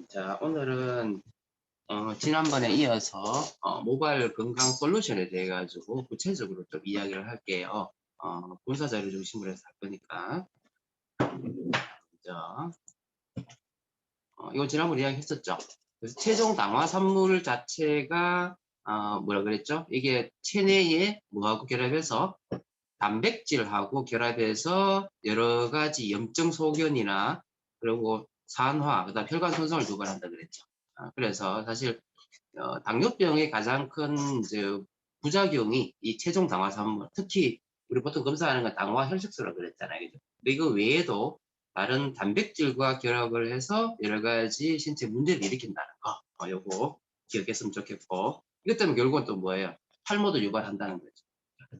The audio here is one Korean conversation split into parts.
자, 오늘은 지난번에 이어서 모바일 건강 솔루션에 대해 가지고 구체적으로 좀 이야기를 할게요. 분사 자료 중심으로 해서 할 거니까. 자, 이거 지난번에 이야기했었죠. 그래서 최종 당화 산물 자체가 뭐라 그랬죠? 이게 체내에 뭐하고 결합해서 단백질하고 결합해서 여러 가지 염증 소견이나 그리고 산화, 그다음 혈관 손상을 유발한다 그랬죠. 그래서 사실 당뇨병의 가장 큰 이제 부작용이 이 체중 당화산물, 특히 우리 보통 검사하는 건 당화 혈색소라고 그랬잖아요. 그죠? 근데 이거 외에도 다른 단백질과 결합을 해서 여러 가지 신체 문제를 일으킨다는 거, 요거 기억했으면 좋겠고, 이것 때문에 결국은 또 뭐예요? 탈모도 유발한다는 거죠.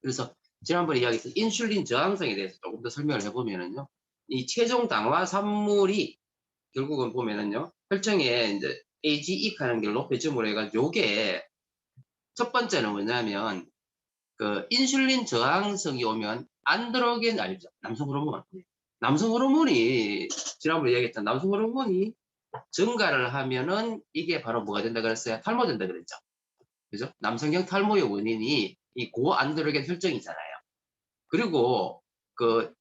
그래서 지난번에 이야기했던 인슐린 저항성에 대해서 조금 더 설명을 해보면은요, 이 체중 당화 산물이 결국은 보면은요, 혈청에 이제 AGE 하는 게 높여짐으로 해가지고 요게 첫 번째는 뭐냐면 그 인슐린 저항성이 오면 안드로겐 알죠? 남성 호르몬. 남성 호르몬이 지난번에 얘기했던 남성 호르몬이 증가를 하면은 이게 바로 뭐가 된다 그랬어요? 탈모된다 그랬죠. 그죠? 남성형 탈모의 원인이 이 고안드로겐 혈증이잖아요. 그리고 그,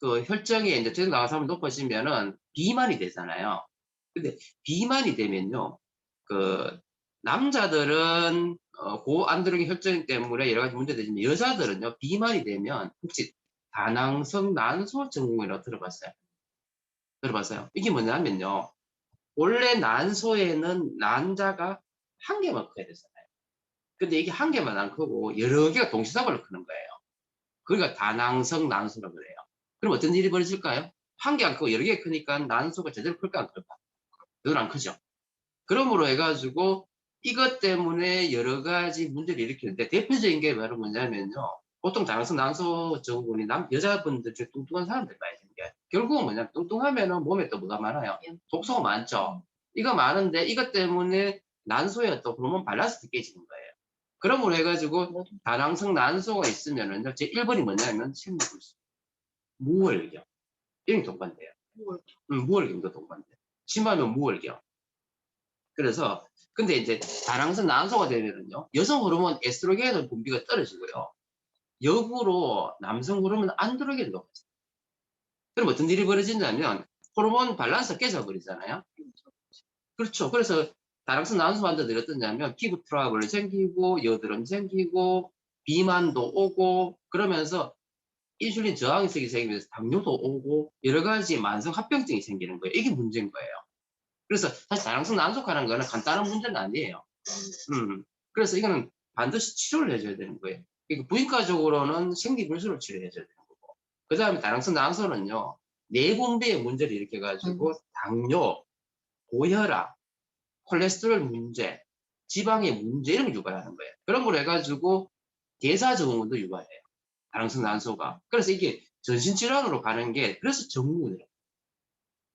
그 혈증이 이제 체중 나가서 높아지면은 비만이 되잖아요. 근데 비만이 되면요, 그 남자들은 고안드로겐 혈증 때문에 여러 가지 문제되지만 여자들은요 비만이 되면 혹시 다낭성 난소 증후군이라고 들어봤어요? 들어봤어요? 이게 뭐냐면요, 원래 난소에는 난자가 한 개만 커야 되잖아요. 근데 이게 한 개만 안 크고 여러 개가 동시다발로 크는 거예요. 그러니까 다낭성 난소라고 그래요. 그럼 어떤 일이 벌어질까요? 한 개 안 크고 여러 개 크니까 난소가 제대로 클까 안 클까? 늘 안 크죠. 그러므로 해가지고 이것 때문에 여러 가지 문제를 일으키는데 대표적인 게 바로 뭐냐면요. 보통 다낭성 난소 증후군이 여자분들 중에 뚱뚱한 사람들 많이 생겨요. 결국은 뭐냐면 뚱뚱하면 몸에 또 뭐가 많아요? 독소가 많죠. 이거 많은데 이것 때문에 난소의 어떤 호르몬 밸런스가 깨지는 거예요. 그러므로 해가지고 다낭성 난소가 있으면은요. 제 1번이 뭐냐면 심부불수, 무월경. 이런 게 동반돼요. 무월경도 동반돼요. 심하면 무월경. 그래서 근데 이제 다낭성 난소가 되면은요, 여성 호르몬 에스트로겐의 분비가 떨어지고요, 역으로 남성 호르몬 안드로겐이 높아져요. 그럼 어떤 일이 벌어지냐면 호르몬 밸런스가 깨져버리잖아요. 그렇죠. 그래서 다낭성 난소 환자들이 어떠냐면 피부 트러블이 생기고 여드름 생기고 비만도 오고 그러면서 인슐린 저항성이 생기면서 당뇨도 오고 여러 가지 만성 합병증이 생기는 거예요. 이게 문제인 거예요. 그래서 사실 다낭성 난소화라는 거는 간단한 문제는 아니에요. 그래서 이거는 반드시 치료를 해줘야 되는 거예요. 그러니까 부인과적으로는 생리불순을 치료해줘야 되는 거고, 그 다음에 다낭성 난소는요, 내분비의 문제를 일으켜가지고 당뇨, 고혈압, 콜레스테롤 문제, 지방의 문제 이런 걸 유발하는 거예요. 그런 걸 해가지고 대사증후군도 유발해요. 다낭성 난소가. 그래서 이게 전신질환으로 가는 게 그래서 증후군이에요.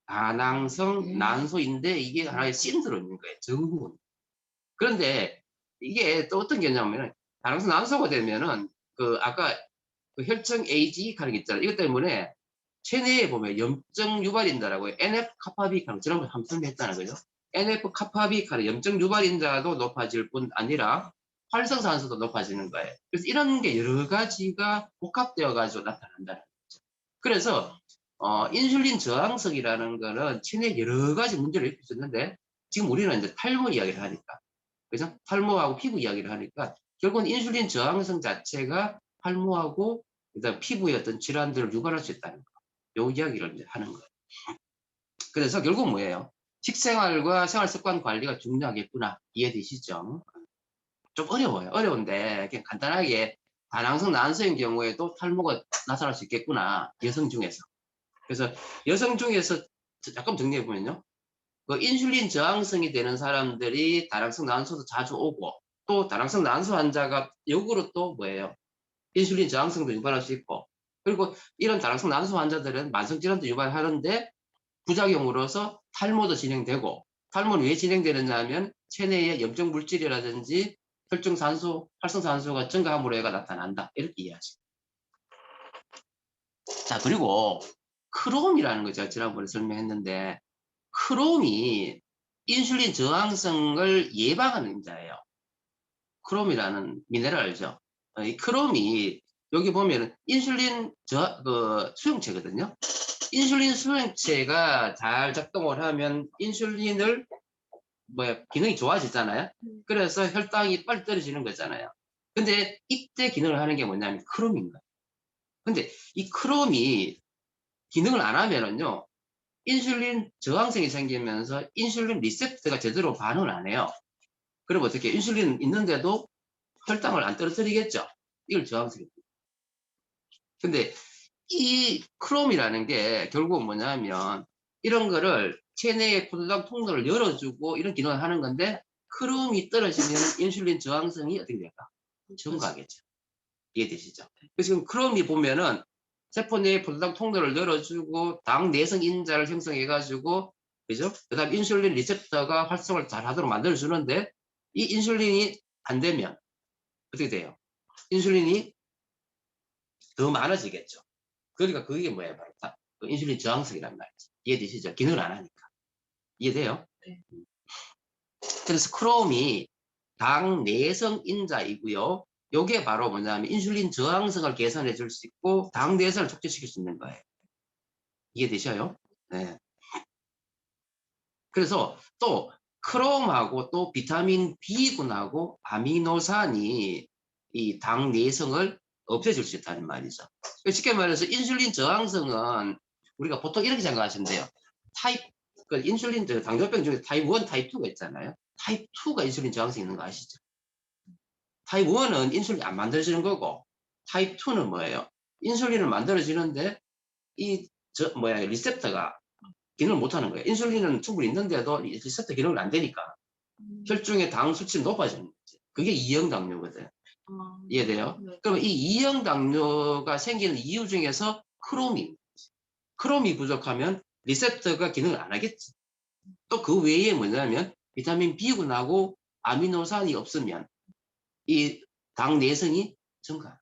다낭성 난소인데 이게 하나의 신드롬인 거예요. 증후군. 그런데 이게 또 어떤 개념이냐면 다낭성 난소가 되면은 그 아까 그 혈청 AGE 하는 게 있잖아요. 이것 때문에 체내에 보면 염증 유발인자라고 NF 카파비카는 지난번에 한번 설명했잖아요. 그죠? NF 카파비카는 염증 유발인자도 높아질 뿐 아니라 활성산소도 높아지는 거예요. 그래서 이런 게 여러 가지가 복합되어 가지고 나타난다는 거죠. 그래서 인슐린 저항성이라는 거는 체내 여러 가지 문제를 일으킬 수 있는데 지금 우리는 이제 탈모 이야기를 하니까, 그죠? 탈모하고 피부 이야기를 하니까 결국은 인슐린 저항성 자체가 탈모하고 그다음 피부의 어떤 질환들을 유발할 수 있다는 거. 요 이야기를 이제 하는 거예요. 그래서 결국 뭐예요? 식생활과 생활 습관 관리가 중요하겠구나. 이해되시죠? 좀 어려워요. 어려운데 그냥 간단하게 다낭성 난소인 경우에도 탈모가 나타날 수 있겠구나. 여성 중에서. 그래서 여성 중에서 잠깐 정리해 보면요. 그 인슐린 저항성이 되는 사람들이 다낭성 난소도 자주 오고, 또 다낭성 난소 환자가 역으로 또 뭐예요? 인슐린 저항성도 유발할 수 있고, 그리고 이런 다낭성 난소 환자들은 만성질환도 유발하는데 부작용으로서 탈모도 진행되고, 탈모는 왜 진행되느냐 하면 체내의 염증 물질이라든지 혈중산소, 활성산소가 증가함으로 해가 나타난다. 이렇게 이해하시고. 자, 그리고 크롬이라는 거 제가 지난번에 설명했는데, 크롬이 인슐린 저항성을 예방하는 인자예요. 크롬이라는 미네랄 알죠? 이 크롬이 여기 보면 인슐린 수용체거든요. 인슐린 수용체가 잘 작동을 하면 인슐린을 기능이 좋아지잖아요. 그래서 혈당이 빨리 떨어지는 거잖아요. 근데 이때 기능을 하는 게 뭐냐면 크롬인 거예요. 근데 이 크롬이 기능을 안 하면은요, 인슐린 저항성이 생기면서 인슐린 리셉터가 제대로 반응을 안 해요. 그럼 어떻게 인슐린 있는데도 혈당을 안 떨어뜨리겠죠? 이걸 저항성이. 근데 이 크롬이라는 게 결국은 뭐냐면 이런 거를 체내의 포도당 통로를 열어주고 이런 기능을 하는 건데 크롬이 떨어지면 인슐린 저항성이 어떻게 될까? 증가하겠죠. 이해되시죠? 그래서 지금 크롬이 보면은 세포 내의 포도당 통로를 열어주고 당 내성 인자를 형성해가지고 그죠? 그다음 인슐린 리셉터가 활성을 잘 하도록 만들어주는데 이 인슐린이 안 되면 어떻게 돼요? 인슐린이 더 많아지겠죠. 그러니까 그게 뭐예요? 바로 그 인슐린 저항성이란 말이죠. 이해되시죠? 기능을 안 하니까. 이해돼요? 네. 그래서 크롬이 당 내성 인자이고요. 요게 바로 뭐냐면 인슐린 저항성을 개선해 줄 수 있고 당 내성을 촉진시킬 수 있는 거예요. 이해되셔요? 네. 그래서 또 크롬하고 또 비타민 B군하고 아미노산이 이 당 내성을 없애줄 수 있다는 말이죠. 쉽게 말해서 인슐린 저항성은 우리가 보통 이렇게 생각하시면 돼요. 인슐린 당뇨병 중에 타입 1, 타입 2가 있잖아요. 타입 2가 인슐린 저항성 있는 거 아시죠? 타입 1은 인슐린 안 만들어지는 거고 타입 2는 뭐예요? 인슐린을 만들어지는데 리셉터가 기능을 못하는 거예요. 인슐린은 충분히 있는데도 리셉터 기능을 안 되니까 혈중의 당 수치는 높아지는 거지. 그게 2형 당뇨거든. 이해돼요? 네. 그러면 이 2형 당뇨가 생기는 이유 중에서 크롬이 부족하면 리셉터가 기능을 안 하겠지. 또 그 외에 뭐냐면 비타민 B군하고 아미노산이 없으면 이 당 내성이 증가.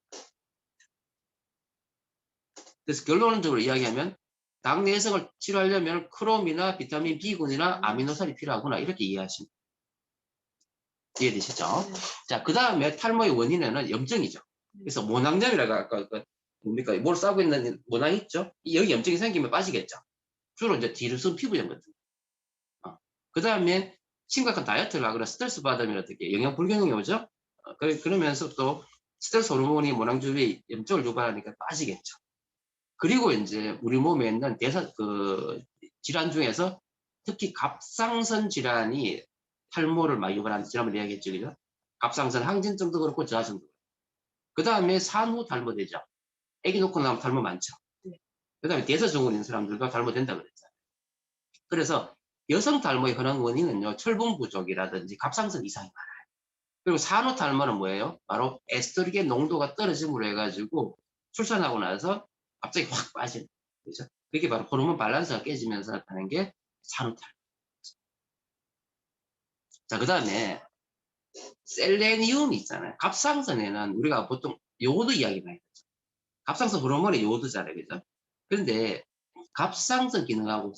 그래서 결론적으로 이야기하면 당 내성을 치료하려면 크롬이나 비타민 B군이나 아미노산이 필요하구나 이렇게 이해하시면 이해되시죠? 네. 자, 그 다음에 탈모의 원인에는 염증이죠. 그래서 모낭염이라고 아까 뭡니까? 뭘 싸고 있는 모낭 있죠? 여기 염증이 생기면 빠지겠죠. 주로 이제 뒤를 쓴 피부염거든. 그 다음에 심각한 다이어트를 하거나 스트레스 받으면 어떻게 영양 불균형이 오죠? 그러면서 또 스트레스 호르몬이 모낭 주위에 염증을 유발하니까 빠지겠죠. 그리고 이제 우리 몸에 있는 질환 중에서 특히 갑상선 질환이 탈모를 많이 유발하는 질환을 이야기했죠. 그죠? 갑상선 항진증도 그렇고 저하증도 그렇고. 그 다음에 산후 탈모되죠. 아기 놓고 나면 탈모 많죠. 네. 그 다음에 대사증후군 있는 사람들도 탈모된다고 그랬잖아요. 그래서 여성 탈모의 흔한 원인은요, 철분 부족이라든지 갑상선 이상이 많아요. 그리고 산후 탈모는 뭐예요? 바로 에스트로겐 농도가 떨어짐으로 해가지고 출산하고 나서 갑자기 확 빠지는 거죠. 그게 바로 호르몬 밸런스가 깨지면서 나타나는 게 산후 탈모. 자, 그 다음에 셀레니움이 있잖아요. 갑상선에는 우리가 보통 요오드 이야기 많이 하죠. 갑상선 호르몬이 요오드잖아요. 그죠? 그런데 갑상선 기능하고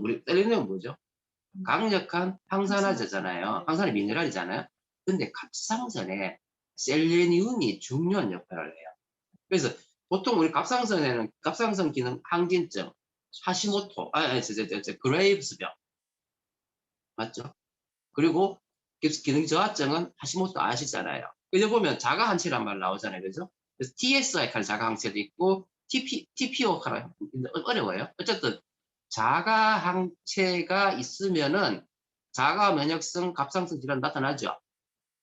우리 셀레니움 뭐죠? 강력한 항산화제잖아요. 항산화 미네랄이잖아요. 근데 갑상선에 셀레니움이 중요한 역할을 해요. 그래서 보통 우리 갑상선에는 갑상선 기능 항진증, 하시모토, 그레이브스병 맞죠? 그리고 기능 저하증은 하시모토 아시잖아요. 여기 보면 자가 항체란 말 나오잖아요. 그죠? 그래서 TSI 칼 자가 항체도 있고 TPO 칼 어려워요. 어쨌든 자가 항체가 있으면은 자가 면역성 갑상선 질환 나타나죠.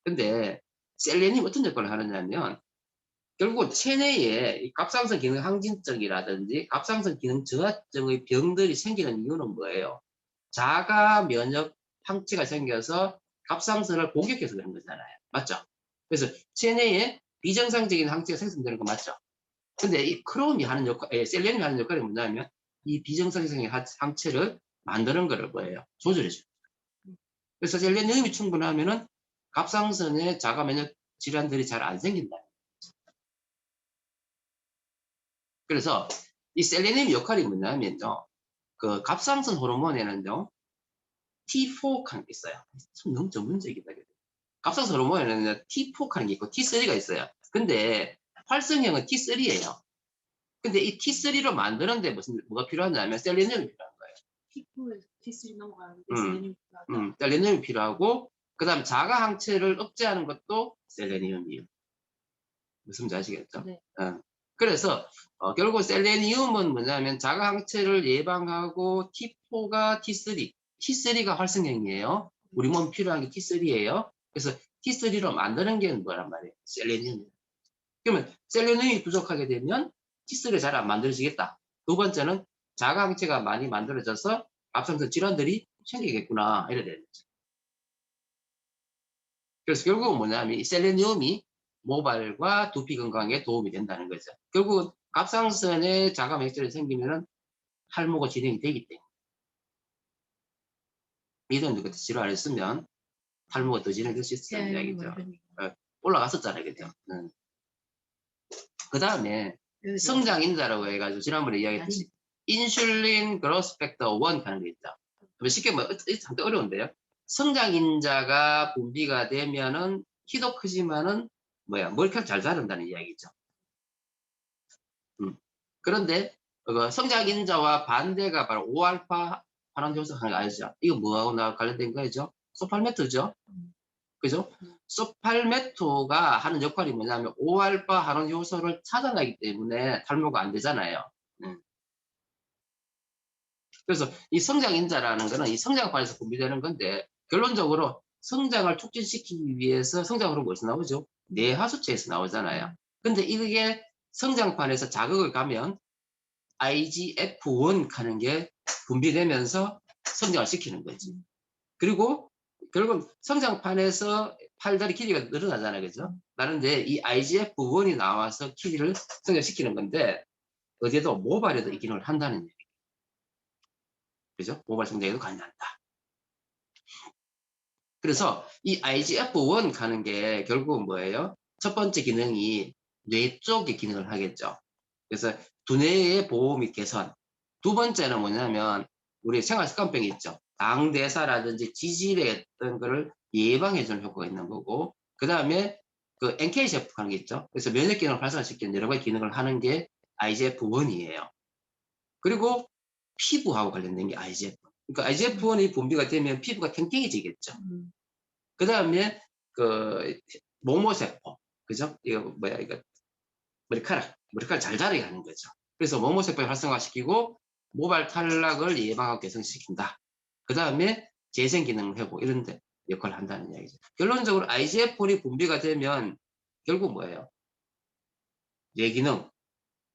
근데 셀레늄이 어떤 역할을 하느냐면 결국 체내에 갑상선 기능 항진증이라든지 갑상선 기능 저하증의 병들이 생기는 이유는 뭐예요? 자가 면역 항체가 생겨서 갑상선을 공격해서 그런 거잖아요. 맞죠? 그래서 체내에 비정상적인 항체가 생성되는 거 맞죠? 근데 이 크롬이 하는 역할, 셀레늄이 하는 역할이 뭐냐면 이 비정상적인 항체를 만드는 거를 뭐예요? 조절해줘요. 그래서 셀레늄이 충분하면은 갑상선에 자가 면역 질환들이 잘 안 생긴다. 그래서 이 셀레늄 역할이 뭐냐면요. 그 갑상선 호르몬에는요, T4가 있어요. 참 너무 전문적이다. 갑상선 호르몬에는 T4가 있고 T3가 있어요. 근데 활성형은 T3예요. 근데 이 T3로 만드는데 뭐가 필요하냐면 셀레늄이 필요한 거예요. T4에서 T3 넘어가는데 셀레늄이 필요하다. 셀레늄이 필요하고, 그 다음 자가 항체를 억제하는 것도 셀레늄이에요. 무슨 말인지 아시겠죠? 네. 그래서 결국 셀레늄은 뭐냐면 자가 항체를 예방하고 T4가 T3, T3가 활성형이에요. 우리 몸 필요한 게 T3예요. 그래서 T3로 만드는 게 뭐란 말이에요? 셀레늄. 그러면 셀레늄이 부족하게 되면 T3가 잘 안 만들어지겠다. 두 번째는 자가 항체가 많이 만들어져서 갑상선 질환들이 생기겠구나 이래 되는 거죠. 그래서 결국은 뭐냐면 이 셀레늄이 모발과 두피 건강에 도움이 된다는 거죠. 결국은 갑상선에 자가 맥질이 생기면은 탈모가 진행이 되기 때문에 이런 것 질환을 쓰면 탈모가 더 진행될 수 있다는 이야기죠. 올라갔었잖아요, 그죠? 그 다음에 성장 인자라고 해가지고 지난번에 이야기했듯이 인슐린 그로스 팩터 1 하는 게 있죠. 쉽게 뭐 상당히 어려운데요. 성장 인자가 분비가 되면은 키도 크지만은 머리카락 잘 자른다는 이야기죠. 그런데 성장 인자와 반대가 바로 5알파 환원 효소 하는 거 아시죠? 이거 뭐하고 관련된 거죠? 소팔메토죠. 그죠? 소팔메토가 하는 역할이 뭐냐면 5알파 환원 효소를 차단하기 때문에 탈모가 안 되잖아요. 그래서 이 성장 인자라는 거는 이 성장판에서 분비되는 건데, 결론적으로 성장을 촉진시키기 위해서 성장으로 뭐에서 나오죠? 뇌하수체에서 나오잖아요. 근데 이게 성장판에서 자극을 가면 IGF-1 하는 게 분비되면서 성장을 시키는 거지. 그리고 결국 성장판에서 팔다리 길이가 늘어나잖아요. 그죠? 나는데 이 IGF-1이 나와서 길이를 성장시키는 건데, 어디에도 모발에도 이 기능을 한다는 얘기예요. 그죠? 모발 성장에도 관여한다. 그래서 이 IGF-1 가는 게 결국은 뭐예요? 첫 번째 기능이 뇌 쪽의 기능을 하겠죠. 그래서 두뇌의 보호 및 개선. 두 번째는 뭐냐면 우리 생활습관병이 있죠. 당대사라든지 지질의 어떤 거를 예방해주는 효과가 있는 거고, 그 다음에 그 NK-세포 하는 게 있죠. 그래서 면역 기능을 발달시키는 여러 가지 기능을 하는 게 IGF-1이에요. 그리고 피부하고 관련된 게 IGF. 그러니까 IGF-1이 분비가 되면 피부가 탱탱해지겠죠. 그 다음에 그 모모세포, 그죠? 이거 이거 머리카락 잘 자라게 하는 거죠. 그래서 모모세포를 활성화시키고 모발 탈락을 예방하고 개선시킨다. 그 다음에 재생 기능 회복 이런 데 역할을 한다는 이야기죠. 결론적으로 IGF-1이 분비가 되면 결국 뭐예요? 뇌기능,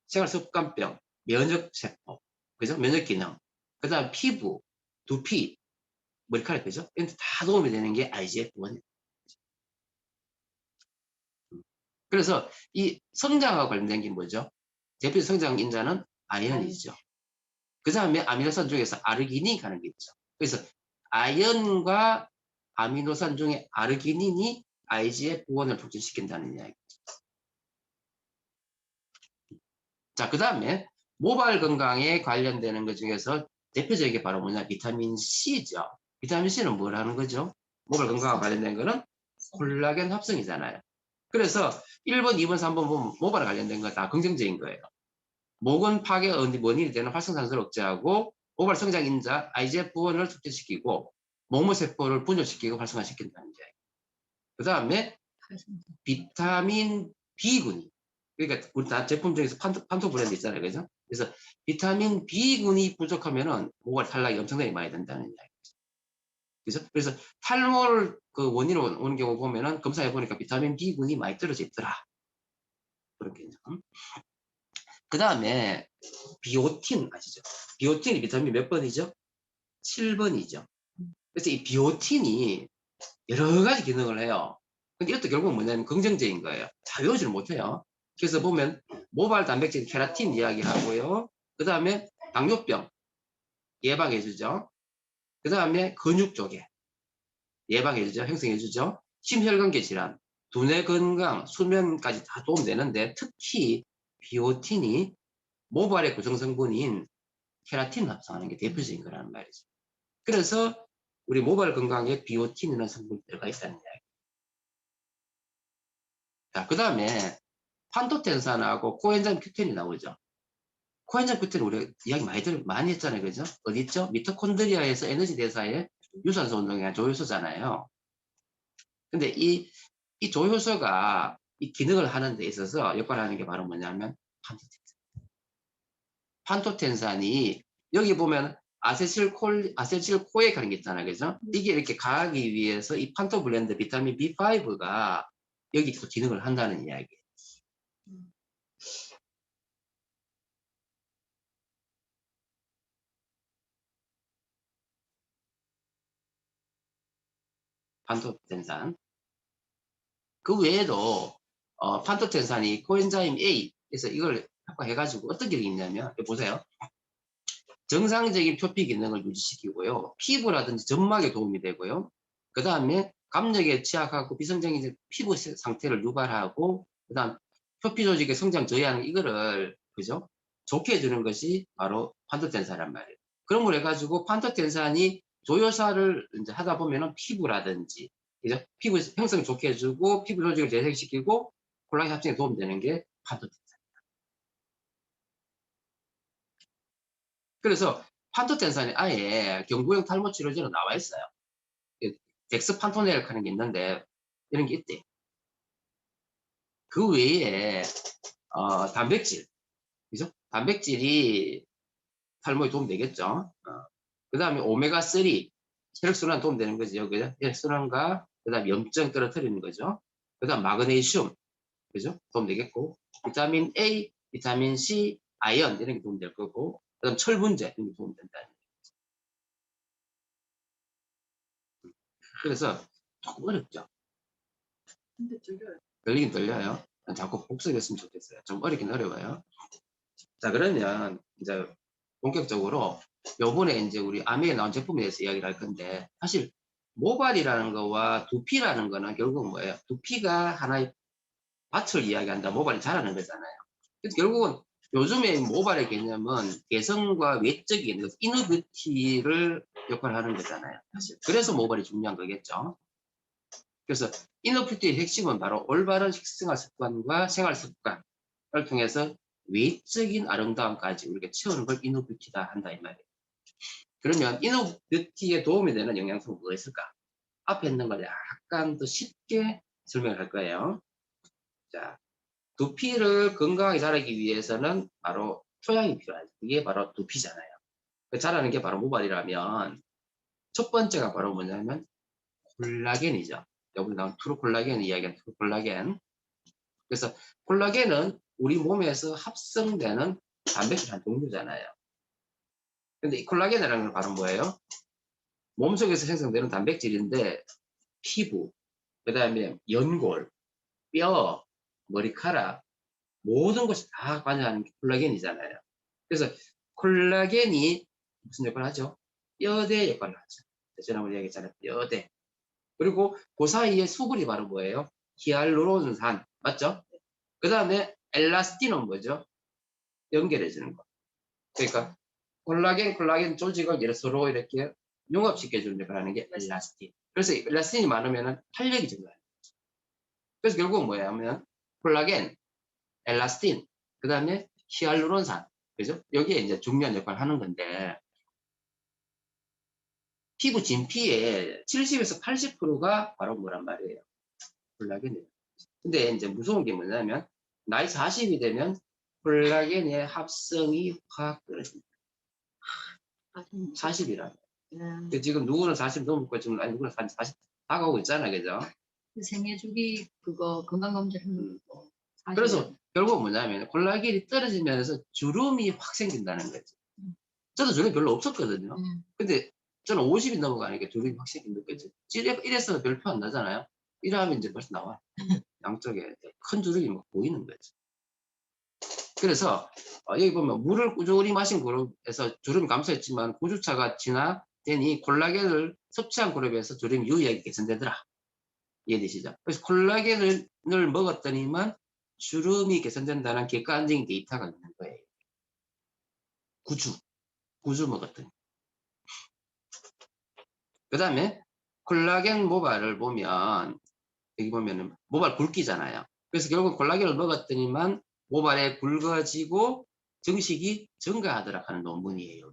생활습관병, 면역세포, 그죠? 면역기능, 그 다음 피부, 두피, 머리카락, 그죠? 이런 데 다 도움이 되는 게 IGF-1이에요. 그래서 이 성장하고 관련된 게 뭐죠? 대표 성장 인자는 아연이죠. 그 다음에 아미노산 중에서 아르기닌 하는 게 있죠. 그래서 아연과 아미노산 중에 아르기닌이 IGF-1을 촉진시킨다는 이야기죠. 자, 그 다음에 모발 건강에 관련되는 것 중에서 대표적인 게 바로 뭐냐? 비타민 C죠. 비타민 C는 뭘 하는 거죠? 모발 건강과 관련된 거는 콜라겐 합성이잖아요. 그래서 1번, 2번, 3번 보면 모발에 관련된 거 다 긍정적인 거예요. 모근 파괴 원인이 되는 활성산소를 억제하고 모발 성장 인자 IGF-1을 촉진시키고 모모세포를 분열시키고 활성화시킨다는 이야기. 그 다음에 비타민 B군이, 그러니까 우리 다 제품 중에서 판토 브랜드 있잖아요, 그죠? 그래서 비타민 B군이 부족하면은 모발 탈락이 엄청나게 많이 된다는 이야기. 그죠? 그래서 탈모를 그 원인으로 오는 경우 보면은 검사해 보니까 비타민 B군이 많이 떨어져 있더라. 그렇게. 그 다음에 비오틴 아시죠? 비오틴이 비타민 몇 번이죠? 7번이죠. 그래서 이 비오틴이 여러 가지 기능을 해요. 근데 이것도 결국은 뭐냐면 긍정적인 거예요. 다 외우지를 못해요. 그래서 보면 모발 단백질 케라틴 이야기하고요. 그 다음에 당뇨병 예방해주죠. 그 다음에 근육 쪽에 예방해주죠. 형성해주죠. 심혈관계 질환, 두뇌 건강, 수면까지 다 도움되는데 특히 비오틴이 모발의 구성 성분인 케라틴을 합성하는 게 대표적인 거라는 말이죠. 그래서 우리 모발 건강에 비오틴이라는 성분이 들어가 있다는 이야기. 자, 그 다음에 판토텐산하고 코엔자임 Q10이 나오죠. 코엔자임 Q10 우리가 이야기 많이 했잖아요. 그죠? 어디 있죠? 미토콘드리아에서 에너지 대사에 유산소 운동에 조효소잖아요. 근데 이 조효소가 이 기능을 하는 데 있어서 역할을 하는 게 바로 뭐냐면 판토텐산이 여기 보면 아세틸코액 하는 게 있잖아요. 그죠? 이게 이렇게 가하기 위해서 이 판토블렌드 비타민 B5가 여기 또 기능을 한다는 이야기예요. 판토텐산. 그 외에도 판토텐산이 코엔자임 A에서 이걸 합성해가지고 어떤 기능이 있냐면 보세요. 정상적인 표피 기능을 유지시키고요. 피부라든지 점막에 도움이 되고요. 그 다음에 감력에 취약하고 비성장인 피부 상태를 유발하고 그 다음 표피 조직의 성장 저해하는 이거를 그죠? 좋게 해주는 것이 바로 판토텐산이란 말이에요. 그런 걸 해가지고 판토텐산이 조효사를 이제 하다 보면은 피부라든지 그죠? 피부 형성 좋게 해주고 피부 조직을 재생시키고 콜라겐 합성에 도움되는 게 판토텐산. 그래서 판토텐산이 아예 경구용 탈모 치료제로 나와 있어요. 덱스판토넬 하는 게 있는데 이런 게 있대. 그 외에 단백질, 그죠? 단백질이 탈모에 도움 되겠죠. 그 다음에 오메가3 혈액순환 도움 되는 거죠. 그죠? 혈액순환과 그 다음 염증 떨어뜨리는 거죠. 그 다음 마그네슘, 그죠? 도움 되겠고 비타민 A, 비타민 C, 아연 이런 게 도움 될 거고 그 다음 철분제 이런 게 도움 된다. 그래서 조금 어렵죠. 근데 들려요. 들리긴 들려요. 자꾸 복습했으면 좋겠어요. 좀 어렵긴 어려워요. 자, 그러면 이제 본격적으로 요번에 이제 우리 아메에 나온 제품에 대해서 이야기를 할 건데 사실 모발이라는 거와 두피라는 거는 결국 뭐예요? 두피가 하나의 밭을 이야기한다. 모발이 자라는 거잖아요. 그래서 결국은 요즘에 모발의 개념은 개성과 외적인 이너뷰티를 역할을 하는 거잖아요. 사실. 그래서 모발이 중요한 거겠죠. 그래서 이너뷰티의 핵심은 바로 올바른 식생활 습관과 생활 습관을 통해서 외적인 아름다움까지 우리가 채우는 걸 이너뷰티다 한다 이 말이에요. 그러면 이너뷰티에 도움이 되는 영양소가 뭐가 있을까? 앞에 있는 걸 약간 더 쉽게 설명을 할 거예요. 자, 두피를 건강하게 자라기 위해서는 바로 토양이 필요하죠. 이게 바로 두피잖아요. 자라는 게 바로 모발이라면 첫 번째가 바로 뭐냐면 콜라겐이죠. 여기 나온 트루콜라겐 이야기한 트루콜라겐. 그래서 콜라겐은 우리 몸에서 합성되는 단백질 한 종류잖아요. 근데 이 콜라겐이라는 건 바로 뭐예요? 몸속에서 생성되는 단백질인데 피부, 그 다음에 연골, 뼈, 머리카락 모든 것이 다 관여하는 게 콜라겐이잖아요. 그래서 콜라겐이 무슨 역할을 하죠? 뼈대 역할을 하죠. 지난번에 얘기했잖아요. 뼈대. 그리고 그 사이에 수분이 바로 뭐예요? 히알루론산. 맞죠? 그 다음에 엘라스틴은 뭐죠? 연결해주는 거. 그러니까 콜라겐 조직을 서로 이렇게 융합시켜주는 역할을 하는 게 엘라스틴. 그래서 엘라스틴이 많으면 탄력이 증가해요. 그래서 결국은 뭐냐면 콜라겐, 엘라스틴, 그 다음에 히알루론산. 그죠? 여기에 이제 중요한 역할을 하는 건데 피부 진피의 70에서 80%가 바로 뭐란 말이에요? 콜라겐이에요. 근데 이제 무서운 게 뭐냐면 나이 40이 되면 콜라겐의 합성이 확 떨어집니다. 40이라. 지금 누구는 40 넘고 지금 아니 누구는 40 다가오고 있잖아, 그죠? 생애 주기 그거 건강검진 하는 거. 그래서 결국 뭐냐면 콜라겐이 떨어지면서 주름이 확 생긴다는 거지. 저도 주름이 별로 없었거든요. 근데 저는 50이 넘어가니까 주름이 확 생긴다 거지. 이래서 별로 표 안 나잖아요. 이러면 이제 벌써 나와. 양쪽에 큰 주름이 막 보이는 거지. 그래서 여기 보면 물을 꾸준히 마신 그룹에서 주름이 감소했지만 9주차가 지나더니 콜라겐을 섭취한 그룹에서 주름이 유의하게 개선되더라. 이해되시죠? 그래서 콜라겐을 먹었더니만 주름이 개선된다는 객관적인 데이터가 있는 거예요. 9주. 구주 먹었더니. 그 다음에 콜라겐 모발을 보면 여기 보면은 모발 굵기잖아요. 그래서 결국 콜라겐을 먹었더니만 모발에 굵어지고 정식이 증가하더라 하는 논문이에요.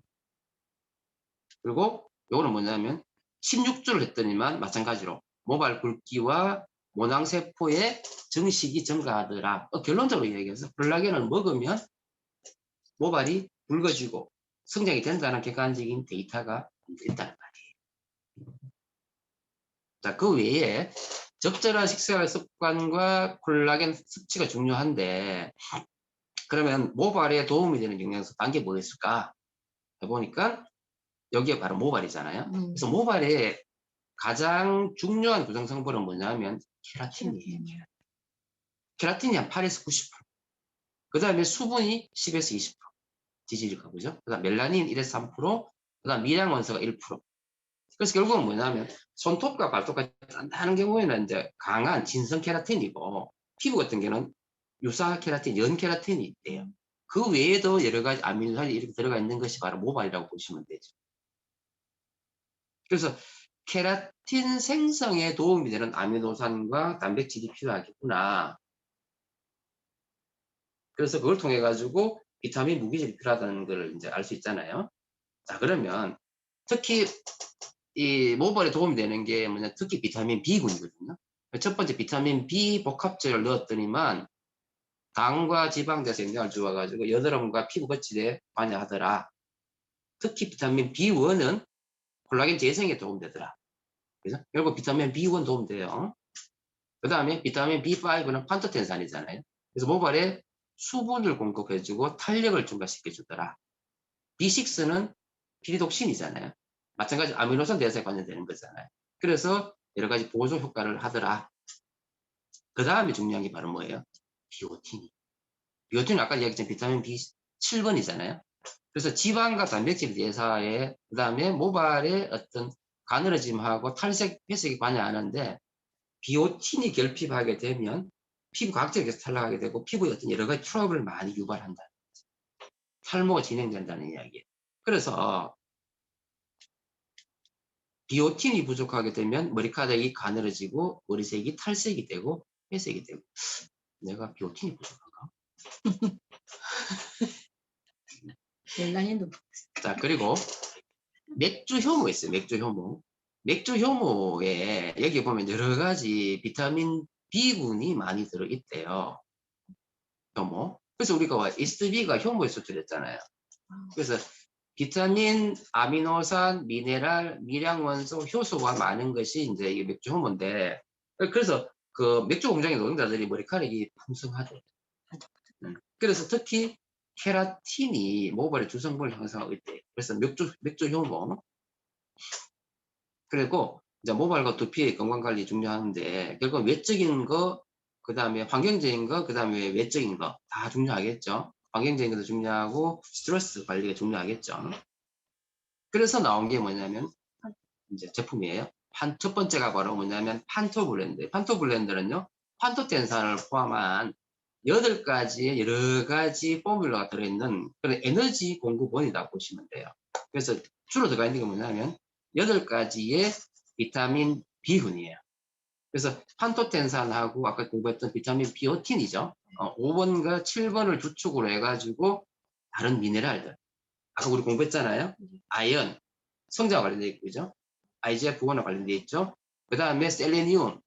그리고 요거는 뭐냐면 16주를 했더니만 마찬가지로 모발 굵기와 모낭세포의 정식이 증가하더라. 결론적으로 얘기해서 콜라겐을 먹으면 모발이 굵어지고 성장이 된다는 객관적인 데이터가 있다는 말이에요. 자, 그 외에 적절한 식생활 습관과 콜라겐 섭취가 중요한데, 그러면 모발에 도움이 되는 영양소 딴 게 뭐 있을까 해보니까 여기에 바로 모발이잖아요. 그래서 모발에 가장 중요한 구성 성분은 뭐냐면 케라틴이에요. 케라틴이 한 8에서 90%. 그 다음에 수분이 10에서 20%. 지지율 가보죠. 그 다음 멜라닌 1에서 3%. 그 다음 미량 원소가 1%. 그래서 결국은 뭐냐면 손톱과 발톱까지 단단한 경우에는 이제 강한 진성 케라틴이고 피부 같은 경우는 유사 케라틴, 연 케라틴이 있대요. 그 외에도 여러 가지 아미노산이 이렇게 들어가 있는 것이 바로 모발이라고 보시면 되죠. 그래서 케라틴 생성에 도움이 되는 아미노산과 단백질이 필요하겠구나. 그래서 그걸 통해 가지고 비타민 무기질이 필요하다는 걸 이제 알 수 있잖아요. 자, 그러면 특히 이 모발에 도움이 되는 게 뭐냐, 특히 비타민 B군이거든요. 첫 번째 비타민 B 복합제를 넣었더니만 당과 지방자에 영향을 주어가지고 여드름과 피부 거칠에 관여하더라. 특히 비타민 B1은 콜라겐 재생에 도움되더라. 그래서 결국 비타민 B1 도움돼요. 그 다음에 비타민 B5는 판토텐산이잖아요. 그래서 모발에 수분을 공급해주고 탄력을 증가시켜주더라. B6는 피리독신이잖아요. 마찬가지로 아미노산 대사에 관련되는 거잖아요. 그래서 여러 가지 보조 효과를 하더라. 그 다음에 중요한 게 바로 뭐예요? 비오틴이. 비오틴은 아까 이야기했던 비타민 B7번이잖아요. 그래서 지방과 단백질 대사에, 그 다음에 모발의 어떤 가늘어짐하고 탈색, 회색이 관여하는데 비오틴이 결핍하게 되면 피부 각질에서 탈락하게 되고 피부에 어떤 여러 가지 트러블을 많이 유발한다. 탈모가 진행된다는 이야기예요. 그래서 비오틴이 부족하게 되면 머리카락이 가늘어지고 머리색이 탈색이 되고 회색이 되고 내가 비오틴이 부족한가? 멜라닌도 자, 그리고 맥주 효모 있어요. 맥주 효모. 맥주 효모에 여기 보면 여러 가지 비타민 B군이 많이 들어있대요. 효모. 그래서 우리가 이스트비가 효모에 수출했잖아요. 그래서 비타민, 아미노산, 미네랄, 미량원소, 효소가 많은 것이 이제 이 맥주 효모인데, 그래서 그 맥주 공장의 노동자들이 머리카락이 풍성하대. 그래서 특히 케라틴이 모발의 주성분을 형성하고 있대. 그래서 맥주 효모. 그리고 이제 모발과 두피의 건강 관리 중요한데, 결국 외적인 거, 그 다음에 환경적인 거, 그 다음에 외적인 거 다 중요하겠죠. 환경적인 것도 중요하고 스트레스 관리가 중요하겠죠. 그래서 나온 게 뭐냐면 이제 제품이에요. 첫 번째가 바로 뭐냐면 판토블렌드. 판토블렌드는요, 판토텐산을 포함한 8가지의 여러 가지 포뮬러가 들어있는 그런 에너지 공급원이라고 보시면 돼요. 그래서 주로 들어가 있는 게 뭐냐면 8가지의 비타민 B군이에요. 그래서 판토텐산하고 아까 공부했던 비타민 비오틴이죠. 5번과 7번을 주축으로 해가지고 다른 미네랄들. 아까 우리 공부했잖아요. 아연, 성자와 관련되어 있고, 그죠? IGF-1과 관련되어 있죠. 그 다음에 셀레니움,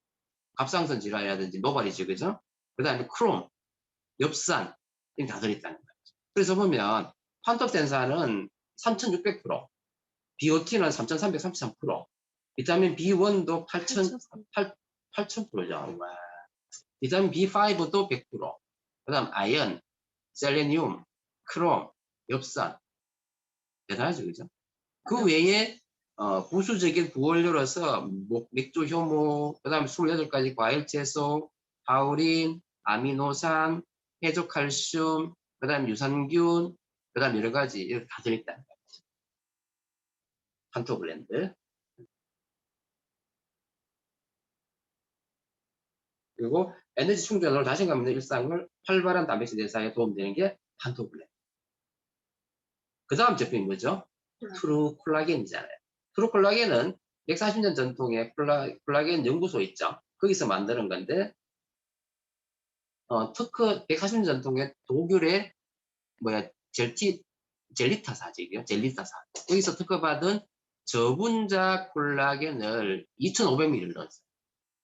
갑상선 질환이라든지 모발이죠, 그죠? 그 다음에 크롬, 엽산, 이게 다 들어있다는 거예요. 그래서 보면 판토텐산은 3600%, 비오틴은 3333%, 비타민 B1도 8000%죠. 비타민 B5도 100%, 그 다음 아연, 셀레니움, 크롬, 엽산, 대단하죠, 그죠? 그 외에 부수적인 부원료로서 맥주 효모, 그 다음에 28가지 과일 채소, 하우린, 아미노산, 해조 칼슘, 그 다음에 유산균, 그 다음에 여러 가지 이렇게 다 들어있다는 거죠. 판토블렌드. 그리고 에너지 충전으로 자신감 있는 일상을 활발한 단백질 대사에 도움되는 게 판토블렌드. 그 다음 제품이 뭐죠? 트루 콜라겐이잖아요. 트루 콜라겐은 140년 전통의 콜라겐 연구소 있죠. 거기서 만드는 건데, 특허 140년 전통의 독일의 젤리타사직이요. 젤리타사. 여기서 특허받은 저분자 콜라겐을 2,500ml 넣었어요.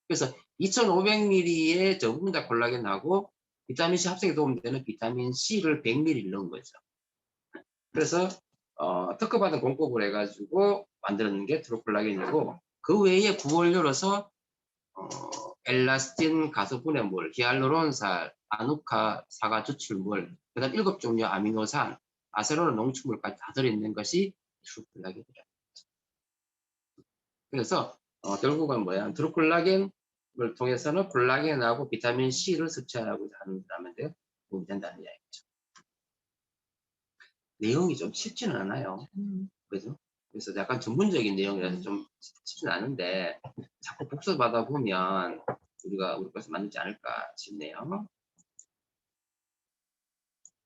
그래서 2,500ml의 저분자 콜라겐하고 비타민C 합성에 도움되는 비타민C를 100ml 넣은 거죠. 그래서 특허받은 공법을 해가지고 만드는 게 트루콜라겐이고, 그 외에 구원료로서 엘라스틴 가소분해물, 히알루론산, 아누카 사과 추출물, 그다음 7종류 아미노산, 아세로는 농축물까지 다 들어있는 것이 트루콜라겐이라는 거죠. 그래서 결국은 뭐야? 트루콜라겐을 통해서는 콜라겐하고 비타민 C를 섭취하라고 하면 돼요. 도움이 된다는 이야기죠. 내용이 좀 쉽지는 않아요. 그죠? 그래서 약간 전문적인 내용이라서 좀 쉽지는 않은데 자꾸 복습하다 보면 우리 것을 만들지 않을까 싶네요.